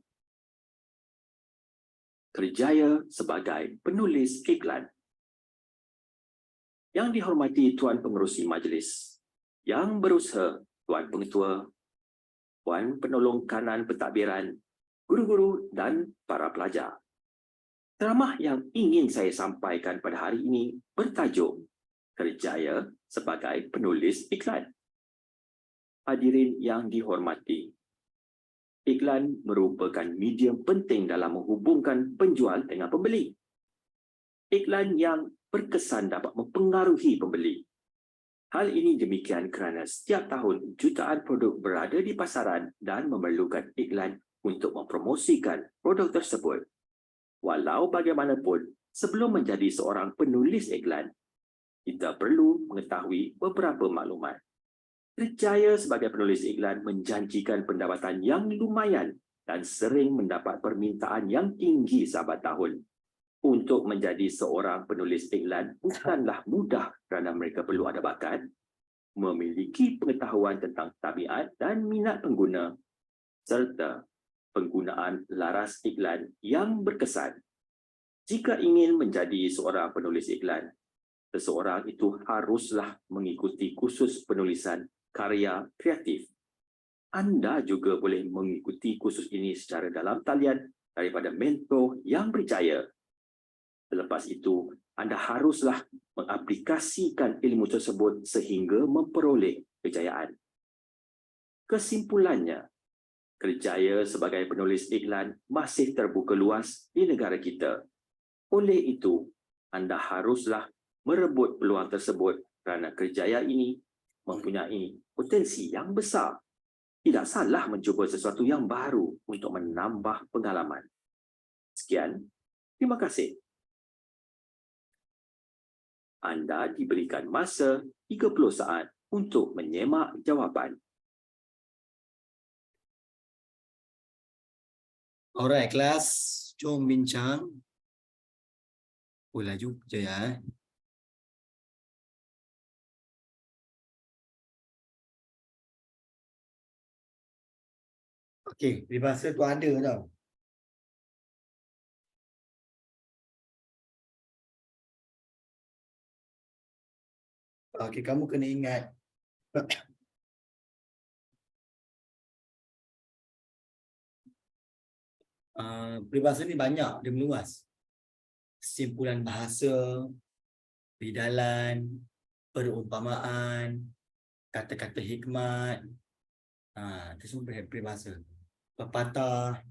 Kerjaya sebagai penulis iklan. Yang dihormati Tuan Pengerusi Majlis, Yang Berusaha Tuan Pengetua, Puan Penolong Kanan Pentadbiran, guru-guru dan para pelajar. Ceramah yang ingin saya sampaikan pada hari ini bertajuk Kerjaya sebagai Penulis Iklan. Hadirin yang dihormati, iklan merupakan medium penting dalam menghubungkan penjual dengan pembeli. Iklan yang berkesan dapat mempengaruhi pembeli. Hal ini demikian kerana setiap tahun jutaan produk berada di pasaran dan memerlukan iklan untuk mempromosikan produk tersebut. Walau bagaimanapun, sebelum menjadi seorang penulis iklan, kita perlu mengetahui beberapa maklumat. Kerjaya sebagai penulis iklan menjanjikan pendapatan yang lumayan dan sering mendapat permintaan yang tinggi sahabat tahun. Untuk menjadi seorang penulis iklan bukanlah mudah kerana mereka perlu ada bakat, memiliki pengetahuan tentang tabiat dan minat pengguna, serta penggunaan laras iklan yang berkesan. Jika ingin menjadi seorang penulis iklan, seseorang itu haruslah mengikuti kursus penulisan karya kreatif. Anda juga boleh mengikuti kursus ini secara dalam talian daripada mentor yang berjaya. Selepas itu, anda haruslah mengaplikasikan ilmu tersebut sehingga memperoleh kejayaan. Kesimpulannya, kerjaya sebagai penulis iklan masih terbuka luas di negara kita. Oleh itu, anda haruslah merebut peluang tersebut kerana kerjaya ini mempunyai potensi yang besar. Tidak salah mencuba sesuatu yang baru untuk menambah pengalaman. Sekian, terima kasih. Anda diberikan masa 30 saat untuk menyemak jawapan. Alright, kelas. Jom bincang. Oh, laju je ya. Okey, peribahasa tu ada tau. Okey, kamu kena ingat. Peribahasa ni banyak, dia meluas. Kesimpulan bahasa, bidalan, perumpamaan, kata-kata hikmat. Itu semua peribahasa. Pepatah.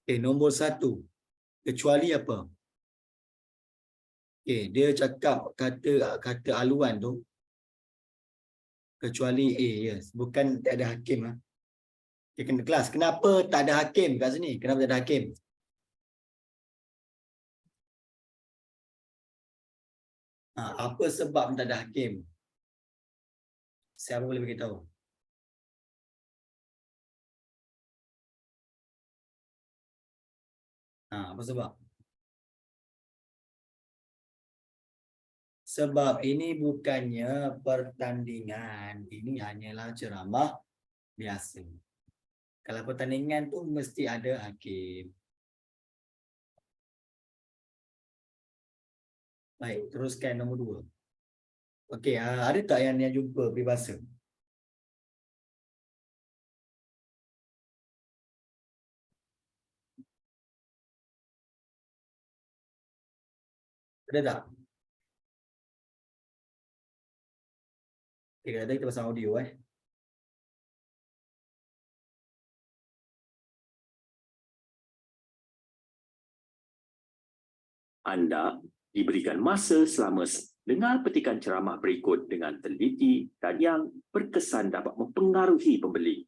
Okey, nombor 1. Kecuali apa? Okey, dia cakap kata aluan tu. Kecuali A, yes. Bukan tak ada hakim lah. Okay, kena kelas. Kenapa tak ada hakim kat sini? Kenapa tak ada hakim? Apa sebab tak ada hakim? Siapa boleh beritahu? Apa sebab? Sebab ini bukannya pertandingan. Ini hanyalah ceramah biasa. Kalau pertandingan tu mesti ada hakim. Baik, teruskan nombor 2. Okey, ada tak yang jumpa peribahasa? Ada tak? Okey, kadang kita pasang audio Anda diberikan masa selama dengar petikan ceramah berikut dengan teliti dan yang berkesan dapat mempengaruhi pembeli.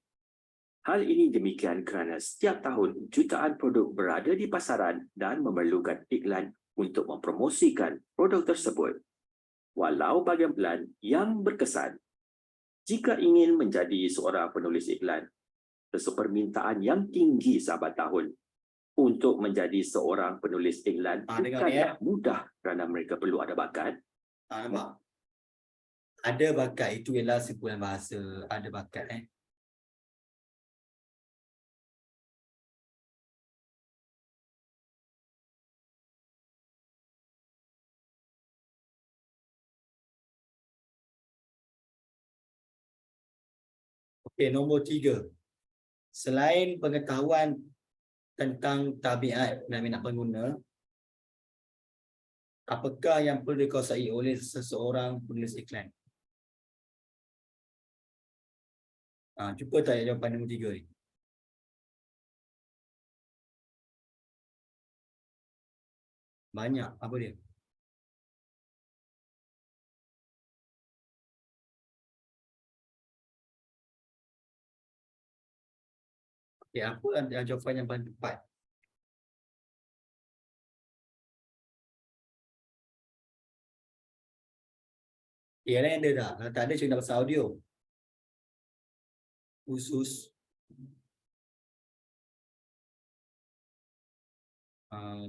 Hal ini demikian kerana setiap tahun jutaan produk berada di pasaran dan memerlukan iklan untuk mempromosikan produk tersebut. Walau bagaimanapun yang berkesan, jika ingin menjadi seorang penulis iklan, permintaan yang tinggi sahabat tahun. Untuk menjadi seorang penulis iklan Dengar ni, bukanlah mudah kerana mereka perlu ada bakat. Nampak? Ada bakat itu ialah simpulan bahasa. Ada bakat Okey, nombor 3. Selain pengetahuan tentang tabiat dan minat pengguna, apakah yang perlu dikuasai oleh seseorang penulis iklan? Cuba tanya jawapan nombor 3 ni. Banyak. Apa dia? Okay, apa jawapan yang paling tepat? Ada yang ada tak? Kalau tak ada, cuma pasal audio. Khusus.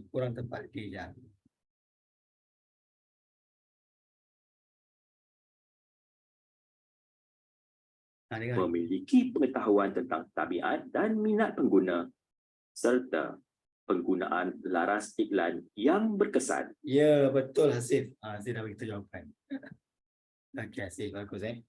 Kurang tepat. Okay, sekejap. Dengar. Memiliki pengetahuan tentang tabiat dan minat pengguna serta penggunaan laras iklan yang berkesan. Ya, betul Hasif. Saya dah beritahu jawapan. Okey, Hasif. Bagus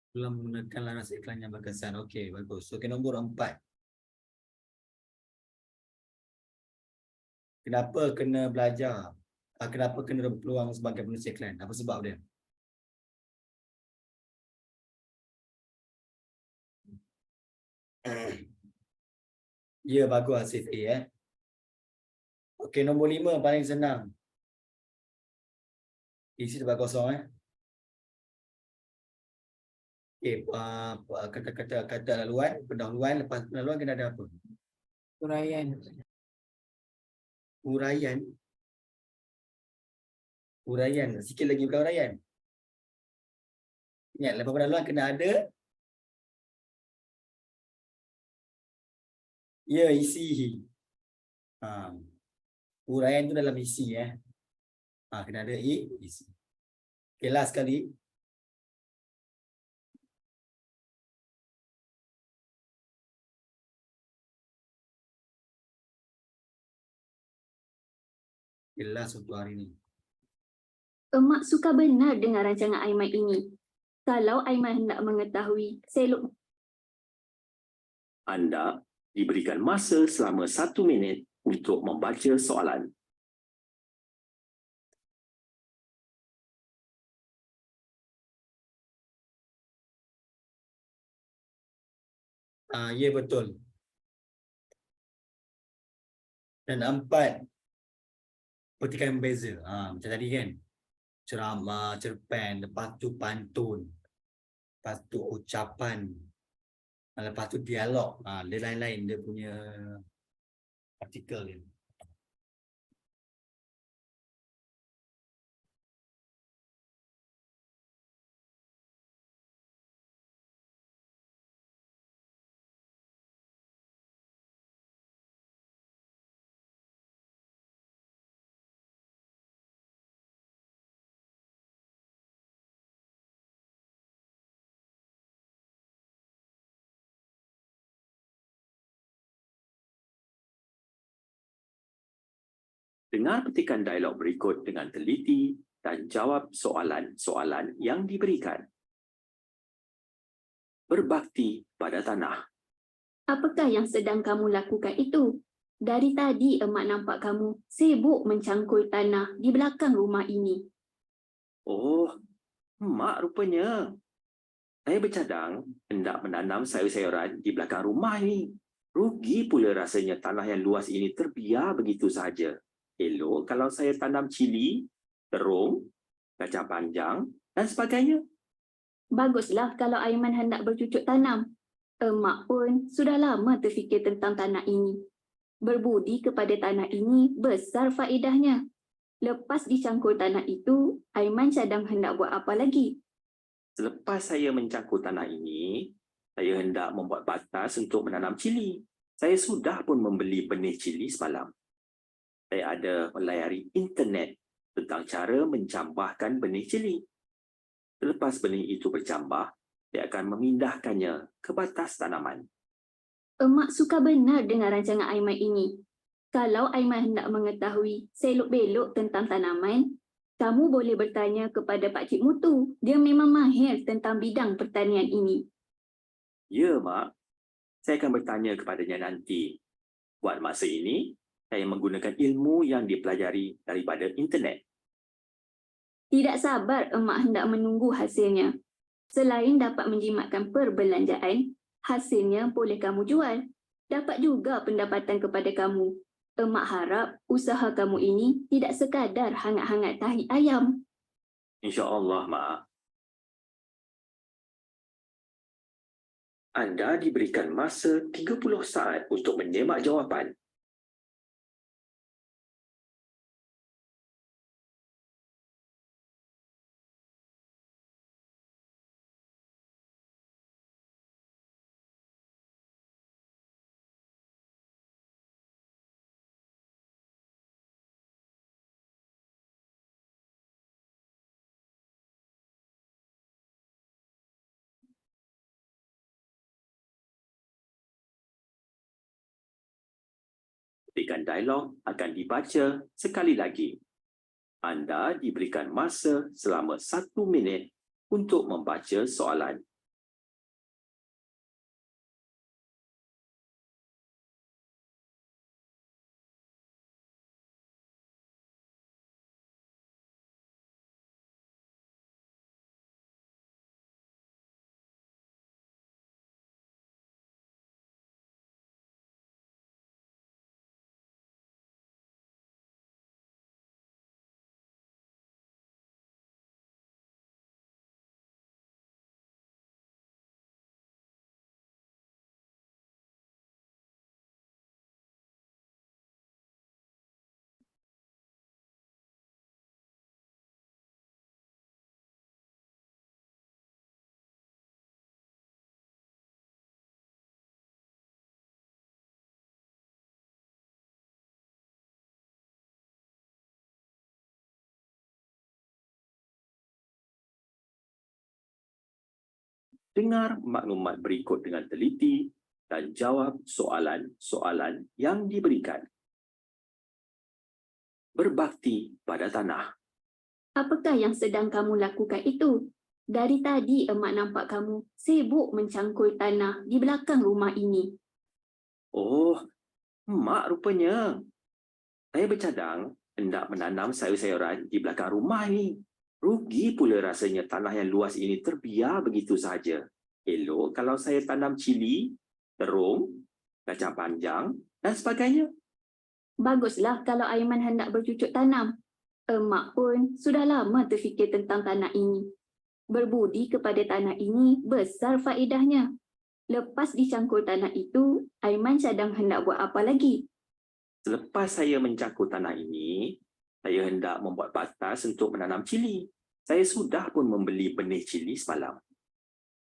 Belum menggunakan laras iklan yang berkesan. Okey, bagus. Okey, nombor 4. Kenapa kena belajar? Kenapa kena berpeluang sebagai penulis iklan? Apa sebab dia? Ya, bagus Hasif A. Okey, nombor 5 paling senang. Isi tempat kosong Okey, kata-kata laluan, pendahuluan, lepas pendahuluan kena ada apa? Uraian. Uraian. Uraian. Sikit lagi bukan uraian. Ingat, lepas pendahuluan kena ada. Ya, isi. Uraian tu dalam isi kena ada isi. Okey, last sekali. Last untuk hari ni. Emak suka benar dengan rancangan Aiman ini. Kalau Aiman hendak mengetahui selok. Anda diberikan masa selama 1 minit untuk membaca soalan. Ya, betul. Dan 4 petikan berbeza. Macam tadi kan. Ceramah, cerpen, lepas tu pantun. Lepas tu ucapan. Lepas tu dialog. Dia lain-lain dia punya artikel dia. Dengar petikan dialog berikut dengan teliti dan jawab soalan-soalan yang diberikan. Berbakti pada tanah. Apakah yang sedang kamu lakukan itu? Dari tadi emak nampak kamu sibuk mencangkul tanah di belakang rumah ini. Oh, mak rupanya. Saya bercadang hendak menanam sayur-sayuran di belakang rumah ini. Rugi pula rasanya tanah yang luas ini terbiar begitu sahaja. Elok kalau saya tanam cili, terung, kacang panjang dan sebagainya. Baguslah kalau Aiman hendak bercucuk tanam. Emak pun sudah lama terfikir tentang tanah ini. Berbudi kepada tanah ini besar faedahnya. Lepas dicangkul tanah itu, Aiman cadang hendak buat apa lagi? Selepas saya mencangkul tanah ini, saya hendak membuat batas untuk menanam cili. Saya sudah pun membeli benih cili semalam. Saya ada melayari internet tentang cara mencambahkan benih cili. Selepas benih itu bercambah, saya akan memindahkannya ke batas tanaman. Emak suka benar dengan rancangan Aiman ini. Kalau Aiman hendak mengetahui selok-belok tentang tanaman, kamu boleh bertanya kepada Pak Cik Mutu. Dia memang mahir tentang bidang pertanian ini. Ya, Mak. Saya akan bertanya kepadanya nanti. Buat masa ini, saya menggunakan ilmu yang dipelajari daripada internet. Tidak sabar emak hendak menunggu hasilnya. Selain dapat menjimatkan perbelanjaan, hasilnya boleh kamu jual. Dapat juga pendapatan kepada kamu. Emak harap usaha kamu ini tidak sekadar hangat-hangat tahi ayam. InsyaAllah, Mak. Anda diberikan masa 30 saat untuk menyemak jawapan. Petikan dialog akan dibaca sekali lagi. Anda diberikan masa selama 1 minit untuk membaca soalan. Dengar maklumat berikut dengan teliti dan jawab soalan-soalan yang diberikan. Berbakti pada tanah. Apakah yang sedang kamu lakukan itu? Dari tadi emak nampak kamu sibuk mencangkul tanah di belakang rumah ini. Oh, Mak rupanya. Saya bercadang hendak menanam sayur-sayuran di belakang rumah ini. Rugi pula rasanya tanah yang luas ini terbiar begitu sahaja. Elok kalau saya tanam cili, terung, kacang panjang dan sebagainya. Baguslah kalau Aiman hendak bercucuk tanam. Emak pun sudah lama terfikir tentang tanah ini. Berbudi kepada tanah ini besar faedahnya. Lepas dicangkul tanah itu, Aiman cadang hendak buat apa lagi? Selepas saya mencangkul tanah ini, saya hendak membuat batas untuk menanam cili. Saya sudah pun membeli benih cili semalam.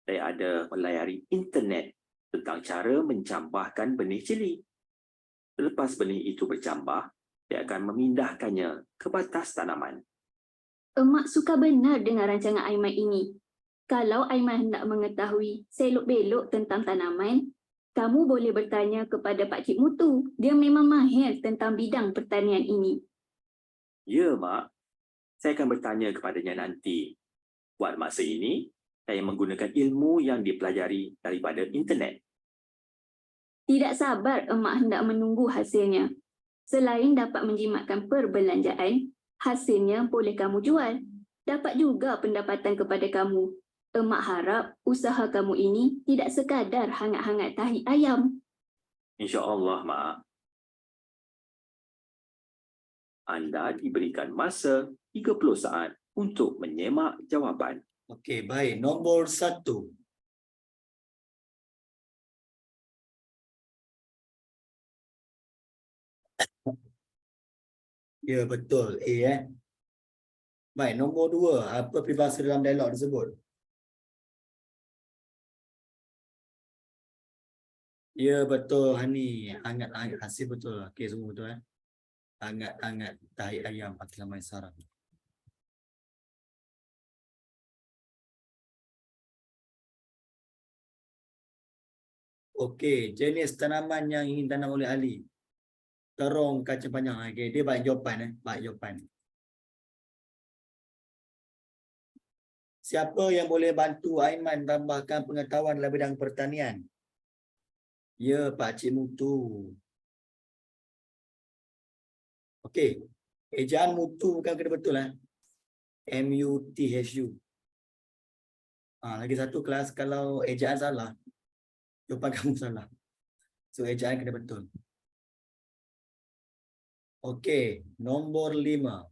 Saya ada melayari internet tentang cara mencambahkan benih cili. Selepas benih itu bercambah, saya akan memindahkannya ke batas tanaman. Emak suka benar dengan rancangan Aiman ini. Kalau Aiman hendak mengetahui selok-belok tentang tanaman, kamu boleh bertanya kepada Pak Cik Mutu. Dia memang mahir tentang bidang pertanian ini. Ya, Mak. Saya akan bertanya kepadanya nanti. Buat masa ini, saya menggunakan ilmu yang dipelajari daripada internet. Tidak sabar emak hendak menunggu hasilnya. Selain dapat menjimatkan perbelanjaan, hasilnya boleh kamu jual. Dapat juga pendapatan kepada kamu. Emak harap usaha kamu ini tidak sekadar hangat-hangat tahi ayam. InsyaAllah, Mak. Anda diberikan masa 30 saat untuk menyemak jawapan. Okey, baik. Nombor 1. Ya, betul. A Baik, nombor 2. Apa peribahasa dalam dialog tersebut? Ya, betul, Hani. Hangat-hangat hasil betul. Okey, semua betul. Hangat-hangat tahi ayam Akila Maisarah. Okey, jenis tanaman yang ingin tanam oleh Ali. Terong kacang panjang. Okey, dia baik jawapan. Baik jawapan. Siapa yang boleh bantu Aiman tambahkan pengetahuan dalam bidang pertanian? Ya, Pak Cik Mutu. Okey. Ejaan mutu bukan kena betul MUTHU. Lagi satu kelas kalau ejaan salah, jawapan kamu salah. So ejaan kena betul. Okey, nombor 5.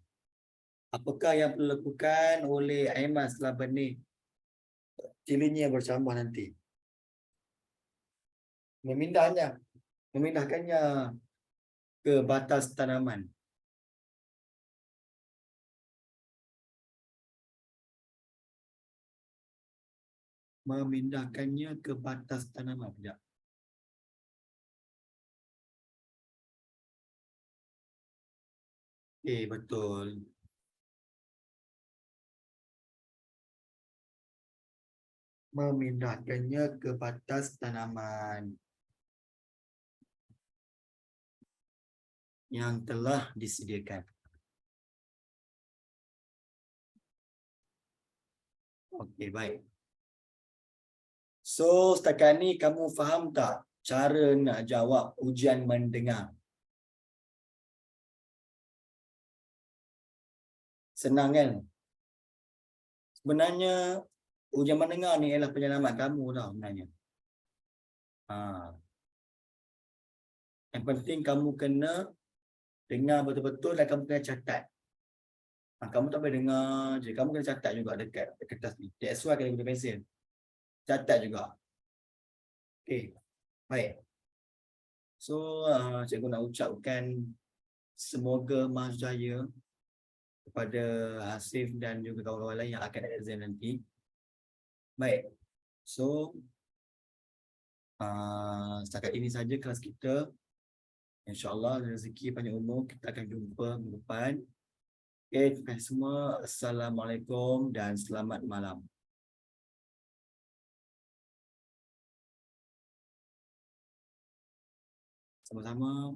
Apakah yang perlu dilakukan oleh Aiman setelah benih cilinya bercambah nanti? Memindahkannya ke batas tanaman. Memindahkannya ke batas tanaman. Sekejap. Betul. Memindahkannya ke batas tanaman yang telah disediakan. Okey, baik. So, setakat ni kamu faham tak cara nak jawab ujian mendengar? Senang kan? Sebenarnya ujian mendengar ni ialah penyelamat kamu tau sebenarnya. Yang penting kamu kena dengar betul-betul dan kamu kena catat. Kamu tak boleh dengar je, kamu kena catat juga dekat kertas ni. That's why kena guna pensil. Catat juga. Okey, baik. So, cikgu nak ucapkan semoga mahjaya kepada Hasif dan juga kawan-kawan lain yang akan exam nanti. Baik. So, setakat ini saja kelas kita. InsyaAllah rezeki panjang umur, kita akan jumpa minggu depan. Okay, terima kasih semua. Assalamualaikum dan selamat malam. Sama-sama.